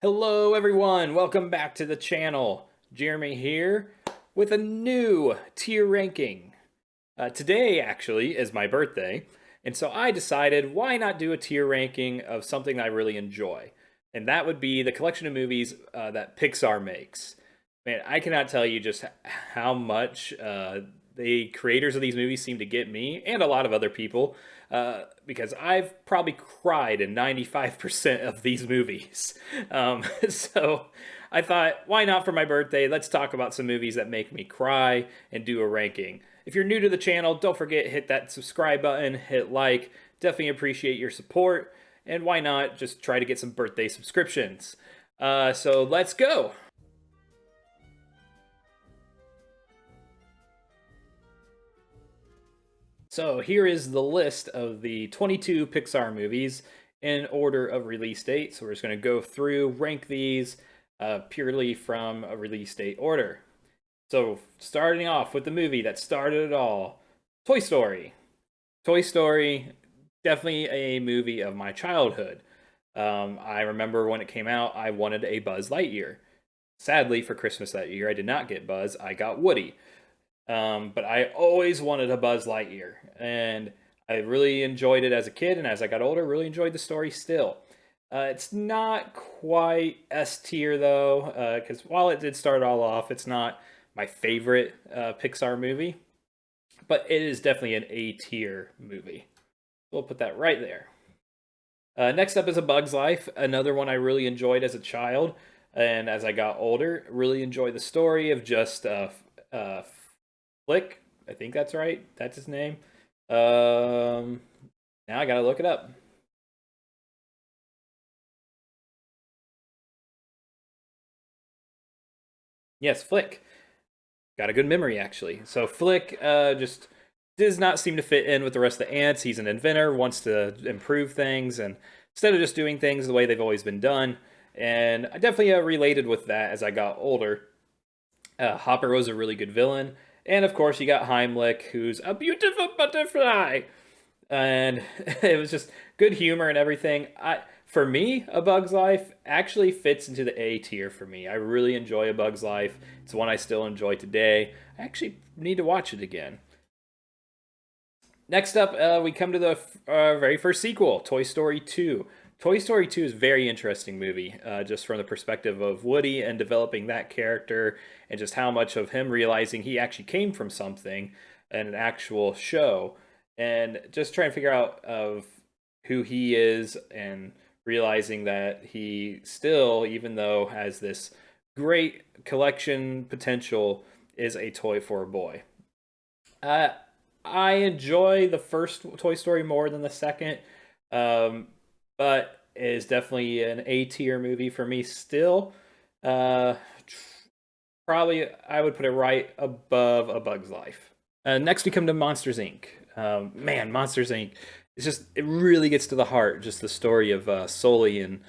Hello everyone, welcome back to the channel. Jeremy here with a new tier ranking. Today actually is my birthday, and so I decided why not do a tier ranking of something I really enjoy. And that would be the collection of movies that Pixar makes. Man, I cannot tell you just how much the creators of these movies seem to get me and a lot of other people because I've probably cried in 95% of these movies. So I thought, why not for my birthday? Let's talk about some movies that make me cry and do a ranking. If you're new to the channel, don't forget hit that subscribe button, hit like. Definitely appreciate your support. And why not just try to get some birthday subscriptions? So let's go. So here is the list of the 22 Pixar movies in order of release date. So we're just going to go through, rank these purely from a release date order. So starting off with the movie that started it all, Toy Story. Toy Story, definitely a movie of my childhood. I remember when it came out, I wanted a Buzz Lightyear. Sadly, for Christmas that year, I did not get Buzz. I got Woody. But I always wanted a Buzz Lightyear, and I really enjoyed it as a kid, and as I got older, really enjoyed the story still. It's not quite S tier though, because while it did start all off, it's not my favorite Pixar movie, but it is definitely an A tier movie. We'll put that right there. Next up is A Bug's Life, another one I really enjoyed as a child, and as I got older, really enjoyed the story of just Flick. I think that's right. That's his name. Um, Now I gotta look it up. Yes, Flick. Got a good memory actually. So Flick just does not seem to fit in with the rest of the ants. He's an inventor, wants to improve things, and instead of just doing things the way they've always been done. And I definitely related with that as I got older. Hopper was a really good villain, and of course you got Heimlich, who's a beautiful butterfly, and it was just good humor and everything. For me, A Bug's Life actually fits into the A tier for me. I really enjoy A Bug's Life. It's one I still enjoy today. I actually need to watch it again. Next up, we come to the very first sequel, Toy Story 2. Toy Story 2 is a very interesting movie, just from the perspective of Woody and developing that character, and just how much of him realizing he actually came from something, an actual show, and just trying to figure out of who he is, and realizing that he still, even though has this great collection potential, is a toy for a boy. Uh, I enjoy the first Toy Story more than the second, um, but it is definitely an A tier movie for me still. Uh, Probably I would put it right above A Bug's Life. Next, we come to Monsters Inc. Man, Monsters Inc. It's just it really gets to the heart, just the story of Sully and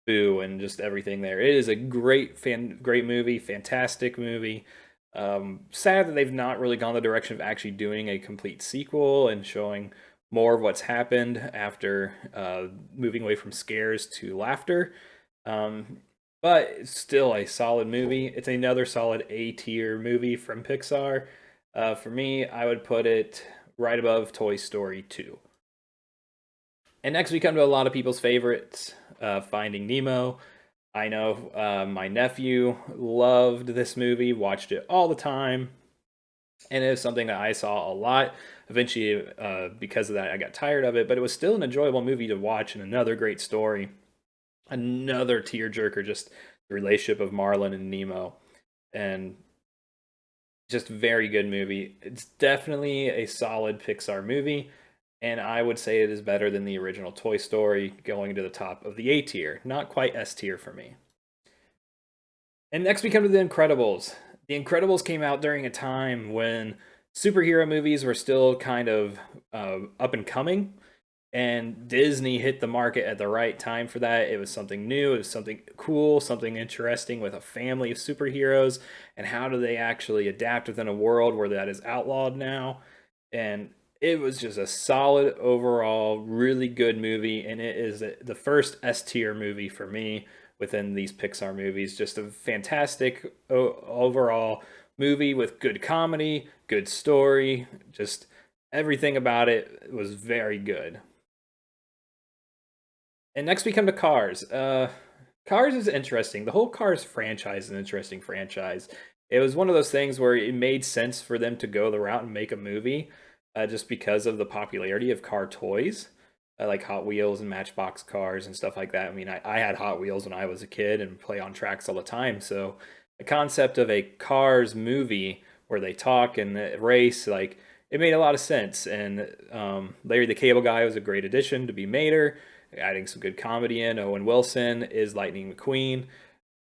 Boo and just everything there. It is a great movie, fantastic movie. Sad that they've not really gone the direction of actually doing a complete sequel and showing more of what's happened after moving away from scares to laughter. Um, but it's still a solid movie. It's another solid A tier movie from Pixar. For me, I would put it right above Toy Story 2. And next, we come to a lot of people's favorites, Finding Nemo. I know my nephew loved this movie, watched it all the time, and it was something that I saw a lot. Eventually, because of that, I got tired of it, but it was still an enjoyable movie to watch and another great story. Another tearjerker, just the relationship of Marlin and Nemo, and just very good movie. It's definitely a solid Pixar movie, and I would say it is better than the original Toy Story, going to the top of the A tier. Not quite S tier for me. And next we come to The Incredibles. The Incredibles came out during a time when superhero movies were still kind of up and coming, and Disney hit the market at the right time for that. It was something new, it was something cool, something interesting with a family of superheroes, and how do they actually adapt within a world where that is outlawed now? And it was just a solid overall, really good movie, and it is the first S tier movie for me within these Pixar movies. Just a fantastic overall movie with good comedy, good story, just everything about it was very good. And next we come to Cars. Cars is interesting. The whole Cars franchise is an interesting franchise. It was one of those things where it made sense for them to go the route and make a movie, just because of the popularity of car toys, like Hot Wheels and Matchbox cars and stuff like that. I mean, I had Hot Wheels when I was a kid and play on tracks all the time. So the concept of a Cars movie where they talk and race, like, it made a lot of sense. And Larry the Cable Guy was a great addition to be Mater, adding some good comedy in. Owen Wilson is Lightning McQueen.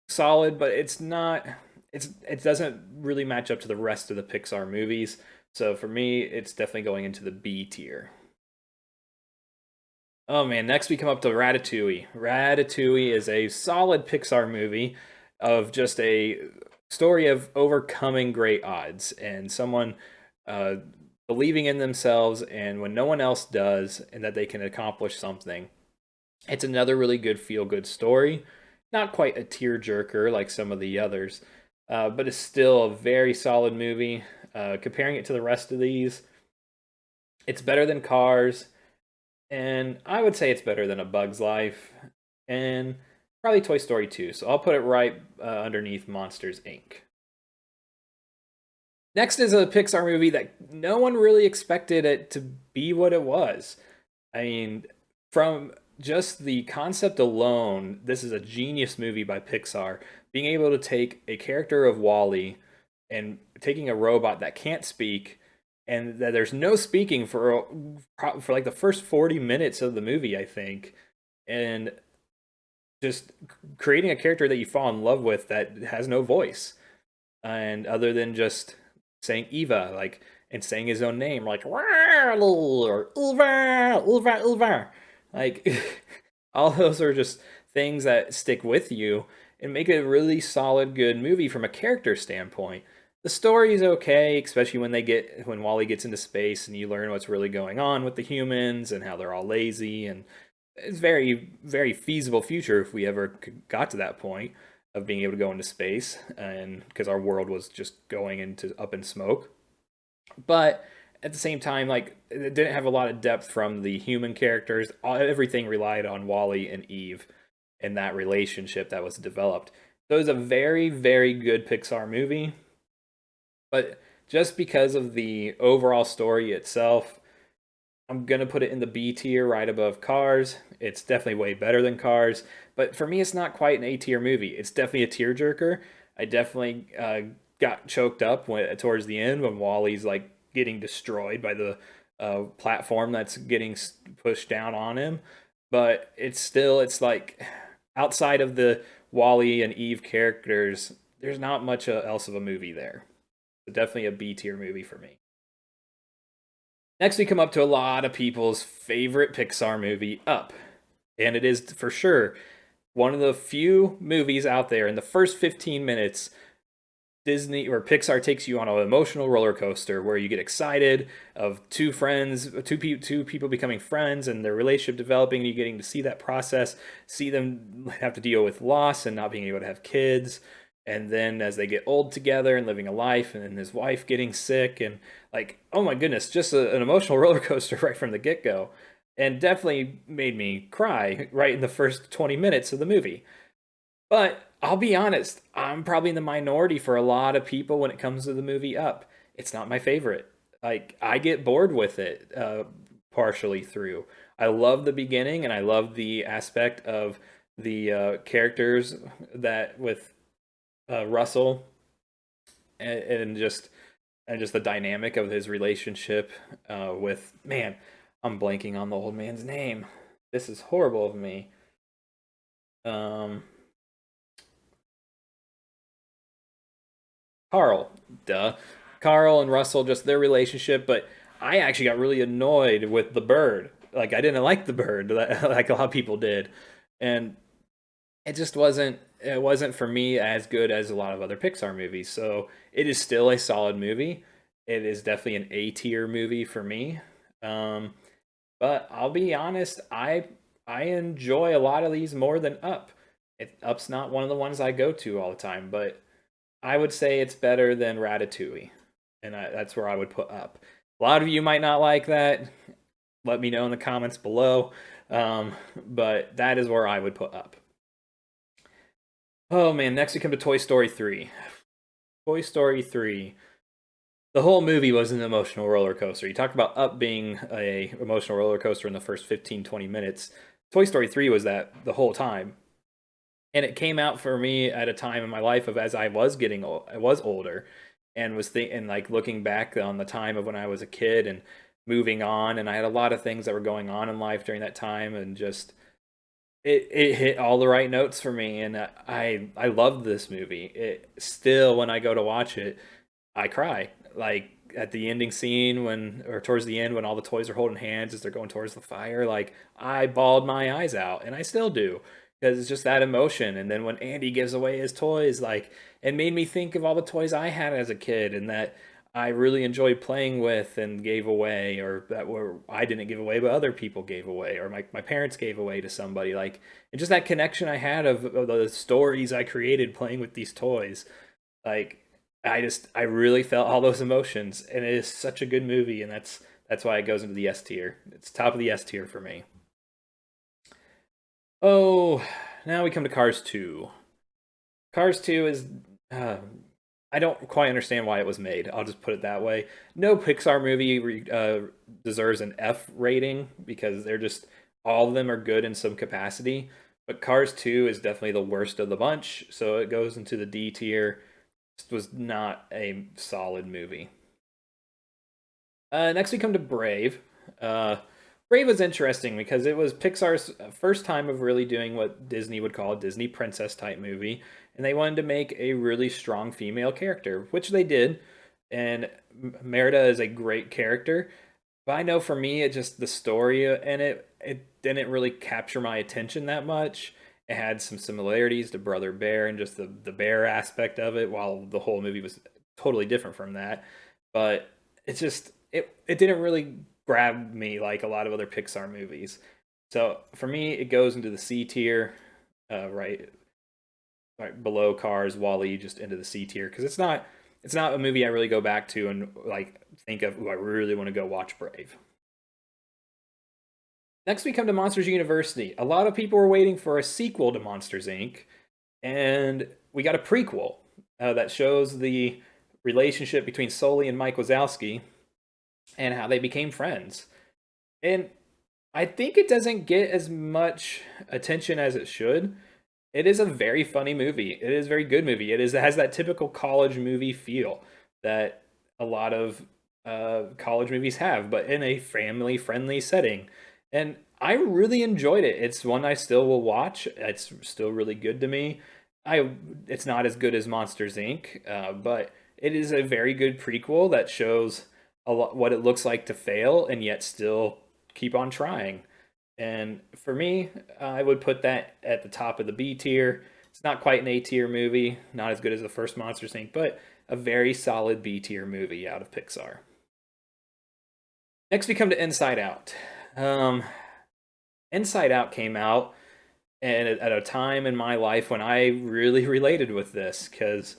Solid, but it's not. It doesn't really match up to the rest of the Pixar movies. So for me, it's definitely going into the B tier. Oh man, next we come up to Ratatouille. Ratatouille is a solid Pixar movie of just a story of overcoming great odds and someone uh, believing in themselves and when no one else does, and that they can accomplish something. It's another really good feel good story. Not quite a tearjerker like some of the others, but it's still a very solid movie. Comparing it to the rest of these, it's better than Cars, and I would say it's better than A Bug's Life, and probably Toy Story 2. So I'll put it right underneath Monsters Inc. Next is a Pixar movie that no one really expected it to be what it was. I mean, from just the concept alone, this is a genius movie by Pixar. Being able to take a character of Wally and taking a robot that can't speak and that there's no speaking for like the first 40 minutes of the movie, I think, and just creating a character that you fall in love with that has no voice and other than just saying Eva, like, and saying his own name, like or Ulva, Ulva, Ulva. Like all those are just things that stick with you and make it a really solid, good movie from a character standpoint. The story is okay, especially when Wally gets into space and you learn what's really going on with the humans and how they're all lazy, and it's very, very feasible future if we ever got to that point of being able to go into space, and because our world was just going into up in smoke. But at the same time, like, it didn't have a lot of depth from the human characters. Everything relied on Wally and Eve and that relationship that was developed. So it was a very, very good Pixar movie. But just because of the overall story itself, I'm gonna put it in the B tier right above Cars. It's definitely way better than Cars, but for me, it's not quite an A tier movie. It's definitely a tearjerker. I definitely got choked up towards the end when Wally's like getting destroyed by the platform that's getting pushed down on him. But it's like outside of the Wally and Eve characters, there's not much else of a movie there. So definitely a B tier movie for me. Next, we come up to a lot of people's favorite Pixar movie, Up. And it is for sure one of the few movies out there in the first 15 minutes Disney or Pixar takes you on an emotional roller coaster where you get excited of two people becoming friends and their relationship developing, and you getting to see that process, see them have to deal with loss and not being able to have kids, and then as they get old together and living a life, and then his wife getting sick, and like, oh my goodness, just an emotional roller coaster right from the get-go, and definitely made me cry right in the first 20 minutes of the movie. But I'll be honest, I'm probably in the minority for a lot of people when it comes to the movie Up. It's not my favorite. Like, I get bored with it partially through. I love the beginning and I love the aspect of the characters that with Russell and just the dynamic of his relationship with, man, I'm blanking on the old man's name. This is horrible of me. Um, Carl, duh. Carl and Russell, just their relationship, but I actually got really annoyed with the bird. Like, I didn't like the bird like a lot of people did. And it wasn't for me as good as a lot of other Pixar movies. So it is still a solid movie. It is definitely an A tier movie for me. Um, but I'll be honest, I enjoy a lot of these more than Up. Up's not one of the ones I go to all the time, but I would say it's better than Ratatouille, and that's where I would put Up. A lot of you might not like that. Let me know in the comments below. But that is where I would put Up. Oh man, next we come to Toy Story 3. Toy Story 3. The whole movie was an emotional roller coaster. You talk about Up being a emotional roller coaster in the first 15, 20 minutes. Toy Story 3 was that the whole time. And it came out for me at a time in my life of as I was getting old, I was older, and was thinking like looking back on the time of when I was a kid and moving on, and I had a lot of things that were going on in life during that time, and just it hit all the right notes for me, and I loved this movie. It still, when I go to watch it, I cry. Like at the ending scene when, or towards the end when all the toys are holding hands as they're going towards the fire, like I bawled my eyes out, and I still do because it's just that emotion. And then when Andy gives away his toys, like it made me think of all the toys I had as a kid and that I really enjoyed playing with and gave away, or that were I didn't give away, but other people gave away, or my parents gave away to somebody. Like, and just that connection I had of the stories I created playing with these toys. Like, I really felt all those emotions, and it is such a good movie, and that's why it goes into the S tier. It's top of the S tier for me. Oh, now we come to Cars 2. Cars 2 is uh, I don't quite understand why it was made. I'll just put it that way. No Pixar movie deserves an F rating because they're just all of them are good in some capacity. But Cars 2 is definitely the worst of the bunch, so it goes into the D tier. This was not a solid movie. Next, we come to Brave. Uh, Brave was interesting because it was Pixar's first time of really doing what Disney would call a Disney princess type movie, and they wanted to make a really strong female character, which they did. And Merida is a great character, but I know for me, it just the story and it didn't really capture my attention that much. It had some similarities to Brother Bear and just the bear aspect of it, while the whole movie was totally different from that. But it's just it didn't really grab me like a lot of other Pixar movies. So for me, it goes into the C tier, right, right below Cars, Wally, just into the C tier because it's not a movie I really go back to and like think of. Ooh, I really want to go watch Brave. Next, we come to Monsters University. A lot of people were waiting for a sequel to Monsters Inc., and we got a prequel that shows the relationship between Sully and Mike Wazowski and how they became friends. And I think it doesn't get as much attention as it should. It is a very funny movie. It is a very good movie. It has that typical college movie feel that a lot of college movies have, but in a family friendly setting. And I really enjoyed it. It's one I still will watch. It's still really good to me. It's not as good as Monsters Inc., but it is a very good prequel that shows a lot what it looks like to fail and yet still keep on trying. And for me, I would put that at the top of the B tier. It's not quite an A tier movie, not as good as the first Monsters Inc., but a very solid B tier movie out of Pixar. Next, we come to Inside Out. Um, Inside Out came out and at a time in my life when I really related with this because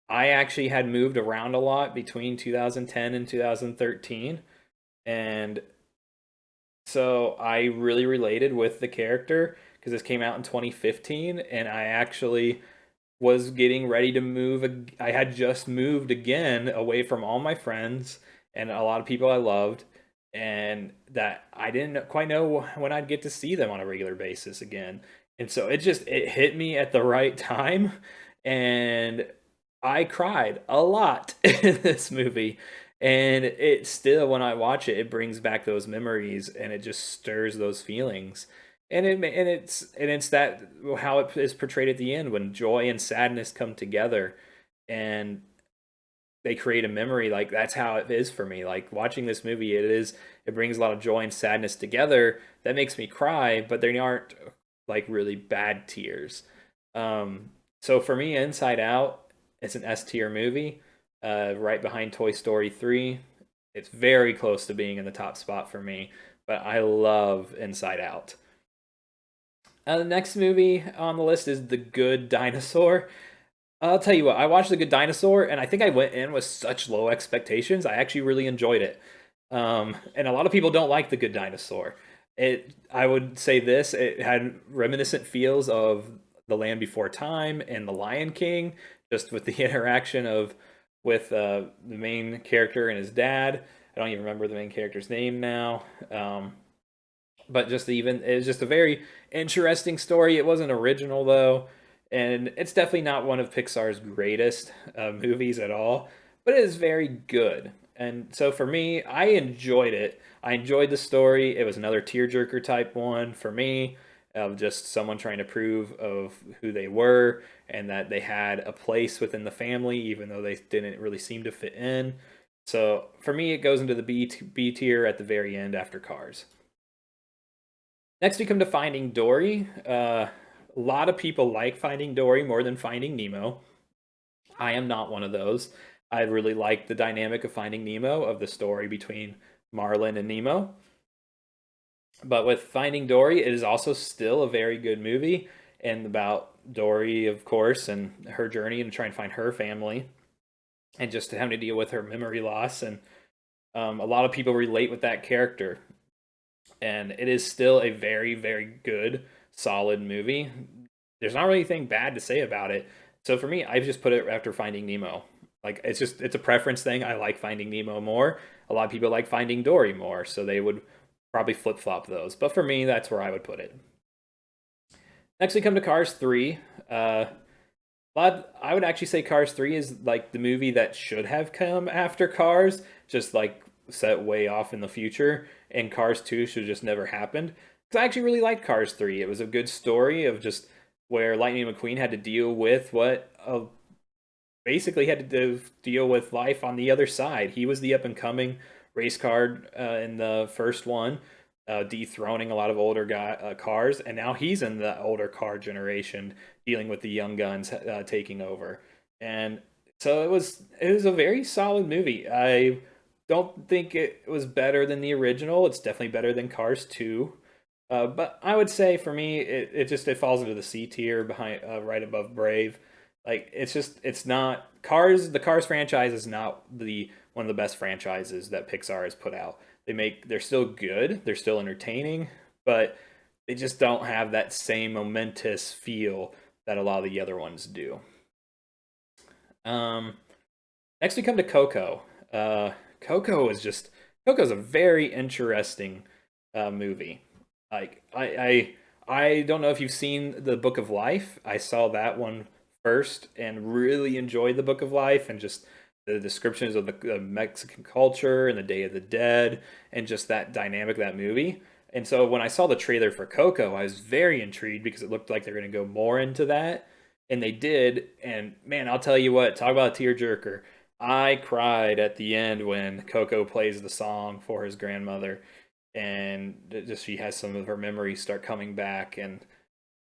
I actually had moved around a lot between 2010 and 2013. And so I really related with the character because this came out in 2015 and I actually was getting ready to move. I had just moved again away from all my friends and a lot of people I loved, and that I didn't quite know when I'd get to see them on a regular basis again. And so it hit me at the right time, and I cried a lot in this movie. And it still, when I watch it, it brings back those memories, and it just stirs those feelings. And it's that how it is portrayed at the end when joy and sadness come together, and they create a memory. Like that's how it is for me. Like watching this movie, it brings a lot of joy and sadness together. That makes me cry, but they aren't like really bad tears. So for me, Inside Out, it's an S tier movie, right behind Toy Story 3. It's very close to being in the top spot for me, but I love Inside Out. The next movie on the list is The Good Dinosaur. I'll tell you what, I watched The Good Dinosaur, and I think I went in with such low expectations. I actually really enjoyed it. And a lot of people don't like The Good Dinosaur. I would say this, it had reminiscent feels of The Land Before Time and The Lion King, just with the interaction of with the main character and his dad. I don't even remember the main character's name now. But just even it was just a very interesting story. It wasn't original though, and it's definitely not one of Pixar's greatest movies at all, but it is very good. And so for me, I enjoyed it. I enjoyed the story. It was another tearjerker type one for me, of just someone trying to prove of who they were and that they had a place within the family, even though they didn't really seem to fit in. So for me, it goes into the B tier at the very end after Cars. Next, we come to Finding Dory. A lot of people like Finding Dory more than Finding Nemo. I am not one of those. I really like the dynamic of Finding Nemo, of the story between Marlin and Nemo. But with Finding Dory, it is also still a very good movie, and about Dory, of course, and her journey and trying to find her family, and just having to deal with her memory loss. And a lot of people relate with that character, and it is still a very, very good, solid movie. There's not really anything bad to say about it. So for me, I've just put it after Finding Nemo. Like it's a preference thing. I like Finding Nemo more. A lot of people like Finding Dory more, so they would probably flip flop those. But for me, that's where I would put it. Next, we come to Cars 3. But I would actually say Cars 3 is like the movie that should have come after Cars, just like set way off in the future, and Cars 2 should have just never happened. Because I actually really liked Cars 3. It was a good story of just where Lightning McQueen had to deal with what basically had to deal with life on the other side. He was the up and coming race car in the first one, dethroning a lot of older cars, and now he's in the older car generation, dealing with the young guns taking over. And so it was a very solid movie. I don't think it was better than the original. It's definitely better than Cars 2. But I would say for me, it falls into the C tier behind right above Brave. Like it's not Cars. The Cars franchise is not the one of the best franchises that Pixar has put out. They're still good, they're still entertaining, but they just don't have that same momentous feel that a lot of the other ones do. Um, Next we come to Coco. Coco is just Coco's a very interesting movie. Like I don't know if you've seen the Book of Life. I saw that one first and really enjoyed the Book of Life, and just the descriptions of the Mexican culture and the Day of the Dead, and just that dynamic of that movie. And so when I saw the trailer for Coco, I was very intrigued because it looked like they're going to go more into that, and they did. And man, I'll tell you what, talk about a tearjerker. I cried at the end when Coco plays the song for his grandmother, and just she has some of her memories start coming back, and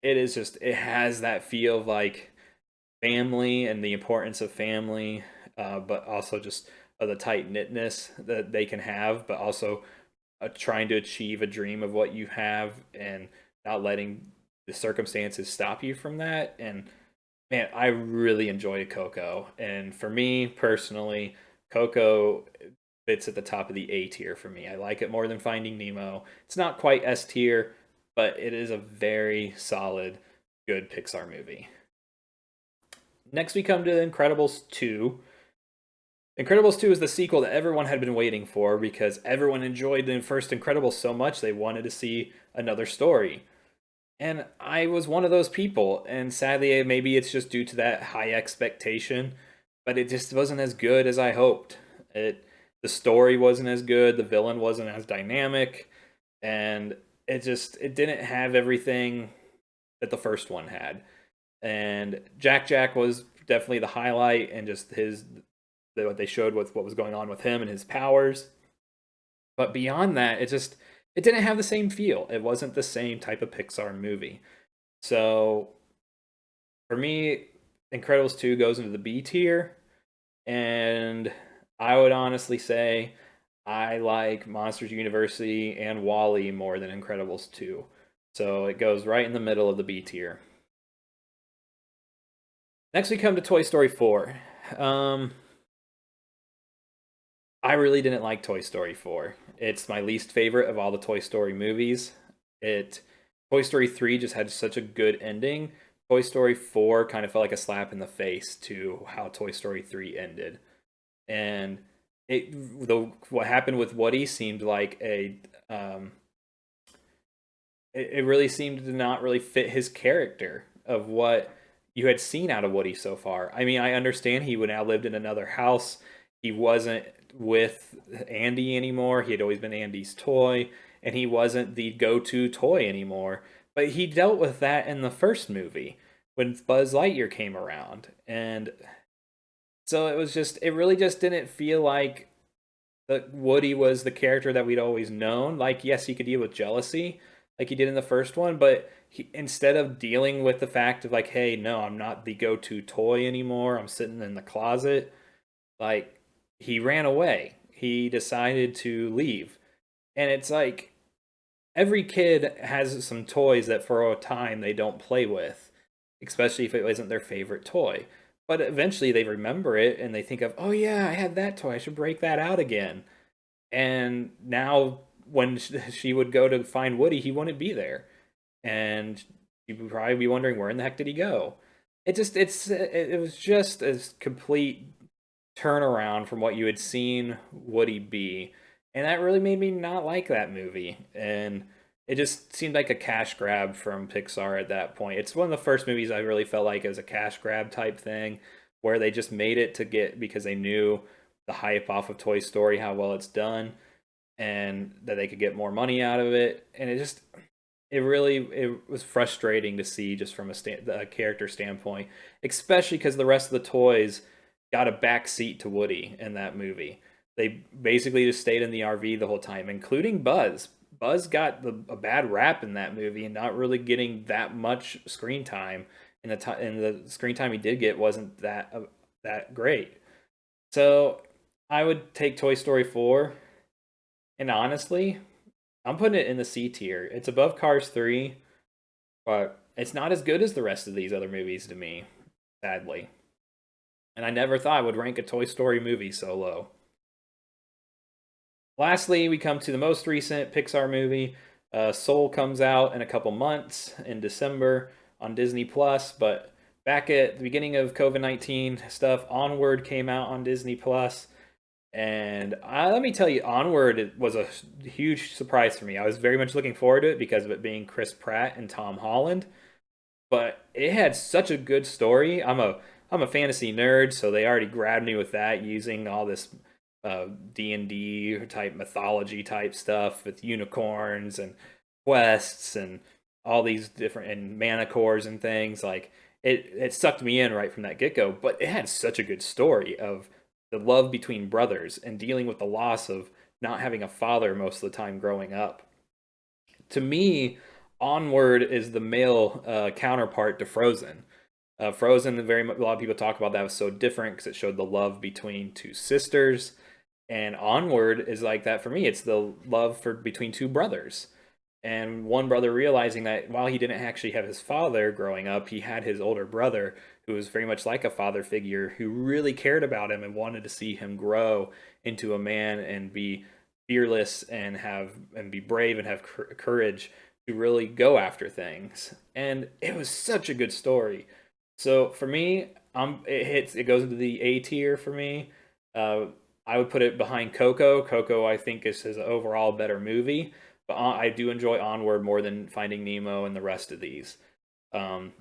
it has that feel of like family and the importance of family, but also just of the tight knitness that they can have, but also trying to achieve a dream of what you have and not letting the circumstances stop you from that. And man, I really enjoyed Coco, and for me personally, Coco fits at the top of the A tier for me. I like it more than Finding Nemo. It's not quite S tier, but it is a very solid, good Pixar movie. Next, we come to Incredibles 2. Incredibles 2 is the sequel that everyone had been waiting for because everyone enjoyed the first Incredibles so much they wanted to see another story. And I was one of those people, and sadly, maybe it's just due to that high expectation, but it just wasn't as good as I hoped. The story wasn't as good, the villain wasn't as dynamic, and it didn't have everything that the first one had. And Jack was definitely the highlight, and just what they showed with what was going on with him and his powers. But beyond that, it didn't have the same feel. It wasn't the same type of Pixar movie. So for me, Incredibles 2 goes into the B tier, and I would honestly say I like Monsters University and Wally more than Incredibles 2. So it goes right in the middle of the B tier. Next, we come to Toy Story 4. Um, I really didn't like Toy Story 4. It's my least favorite of all the Toy Story movies. It Toy Story 3 just had such a good ending. Toy Story 4 kind of felt like a slap in the face to how Toy Story 3 ended. And what happened with Woody seemed like it really seemed to not really fit his character of what you had seen out of Woody so far. I mean, I understand he would now lived in another house. He wasn't with Andy anymore. He had always been Andy's toy, and he wasn't the go-to toy anymore. But he dealt with that in the first movie when Buzz Lightyear came around. And so it really just didn't feel like that Woody was the character that we'd always known. Like, yes, he could deal with jealousy, like he did in the first one, but instead of dealing with the fact of like, hey, no, I'm not the go-to toy anymore. I'm sitting in the closet. Like, he ran away. He decided to leave, and it's like every kid has some toys that for a time they don't play with, especially if it isn't their favorite toy. But eventually they remember it and they think of, oh yeah, I had that toy. I should break that out again. And now when she would go to find Woody, he wouldn't be there, and you would probably be wondering where in the heck did he go. It was just a complete turnaround from what you had seen Woody be, and that really made me not like that movie. And it just seemed like a cash grab from Pixar at that point. It's one of the first movies I really felt like it was a cash grab type thing, where they just made it to get because they knew the hype off of Toy Story, how well it's done, and that they could get more money out of it. And it was frustrating to see just from a character standpoint, especially because the rest of the toys got a back seat to Woody in that movie. They basically just stayed in the RV the whole time, including Buzz. Buzz got a bad rap in that movie and not really getting that much screen time. And the screen time he did get wasn't that great. So I would take Toy Story 4, and honestly, I'm putting it in the C tier. It's above Cars 3, but it's not as good as the rest of these other movies to me, sadly. And I never thought I would rank a Toy Story movie so low. Lastly, we come to the most recent Pixar movie. Soul comes out in a couple months in December on Disney Plus, but back at the beginning of COVID-19 stuff, Onward came out on Disney Plus. And let me tell you, Onward was a huge surprise for me. I was very much looking forward to it because of it being Chris Pratt and Tom Holland. But it had such a good story. I'm a fantasy nerd, so they already grabbed me with that, using all this D&D type mythology type stuff with unicorns and quests and all these different and manticores and things. Like it sucked me in right from that get-go. But it had such a good story of the love between brothers and dealing with the loss of not having a father most of the time growing up. To me, Onward is the male counterpart to Frozen. Frozen, a lot of people talk about that was so different because it showed the love between two sisters, and Onward is like that for me. It's the love for between two brothers, and one brother realizing that while he didn't actually have his father growing up, he had his older brother who was very much like a father figure who really cared about him and wanted to see him grow into a man and be fearless and be brave and have courage to really go after things. And it was such a good story. So for me, it goes into the A tier for me. Uh, I would put it behind Coco. Coco, I think, is his overall better movie, but I do enjoy Onward more than Finding Nemo and the rest of these. Um,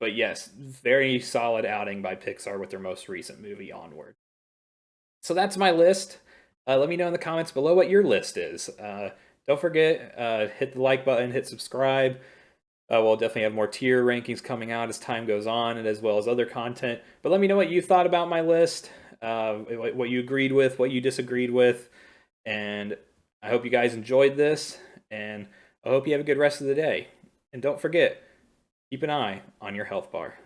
but yes, very solid outing by Pixar with their most recent movie, Onward. So that's my list. Let me know in the comments below what your list is. Don't forget, hit the like button, hit subscribe. We'll definitely have more tier rankings coming out as time goes on, and as well as other content. But let me know what you thought about my list, what you agreed with, what you disagreed with, and I hope you guys enjoyed this, and I hope you have a good rest of the day. And don't forget, keep an eye on your health bar.